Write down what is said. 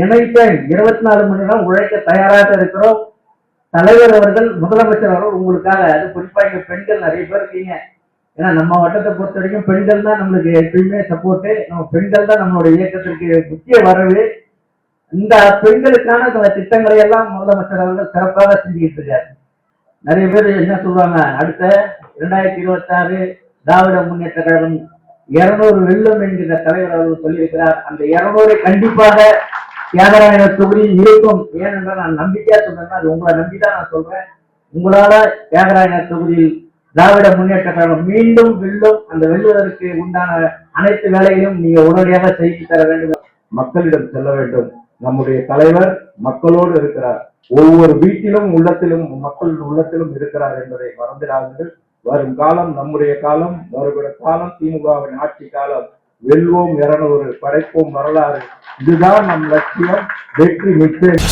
Any time 24 மணி நேரம் உழைக்க தயாராக இருக்கிறோம். தலைவர் அவர்கள், முதலமைச்சர் அவர்கள் உங்களுக்காக, அது குறிப்பா இங்க பெண்கள் நிறைய பேர் இருக்கீங்க. ஏன்னா நம்ம வட்டத்தை பொறுத்த வரைக்கும் பெண்கள் தான் நம்மளுக்கு எப்பயுமே சப்போர்ட்டு. நம்ம பெண்கள் தான் நம்மளுடைய இயக்கத்திற்கு முக்கிய வரவு. இந்த பெண்களுக்கான திட்டங்களை எல்லாம் முதலமைச்சர் அவர்கள் சிறப்பாக செஞ்சுக்கிட்டு இருக்காரு. நிறைய பேர் என்ன சொல்றாங்க, அடுத்த 2026 திராவிட முன்னேற்ற கழகம் 200 வெல்லும் என்கிற தலைவர் அவர்கள் சொல்லியிருக்கிறார். அந்த 200 கண்டிப்பாக தியாகராயர் தொகுதியில் இருக்கும். ஏனென்றால் நான் நம்பிக்கையா சொல்றேன், அது உங்களை நம்பிதான் நான் சொல்றேன். உங்களால தியாகராயர் தொகுதியில் திராவிட முன்னேற்ற கழகம் மீண்டும் வெல்லும். அந்த வெல்லுவதற்கு உண்டான அனைத்து வேலைகளையும் நீங்க உடனடியாக செய்து தர வேண்டும். மக்களிடம் செல்ல வேண்டும். நம்முடைய தலைவர் மக்களோடு இருக்கிறார். ஒவ்வொரு வீட்டிலும் உள்ளத்திலும் மக்கள் உள்ளத்திலும் இருக்கிறார் என்பதை மறந்துடாதீர்கள். வரும் காலம் நம்முடைய காலம், வருகிற காலம் திமுகவின் ஆட்சி காலம். வெல்வோம் 200, படைப்போம் வரலாறு. இதுதான் நம் லட்சியம். வெற்றி நிச்சயம்.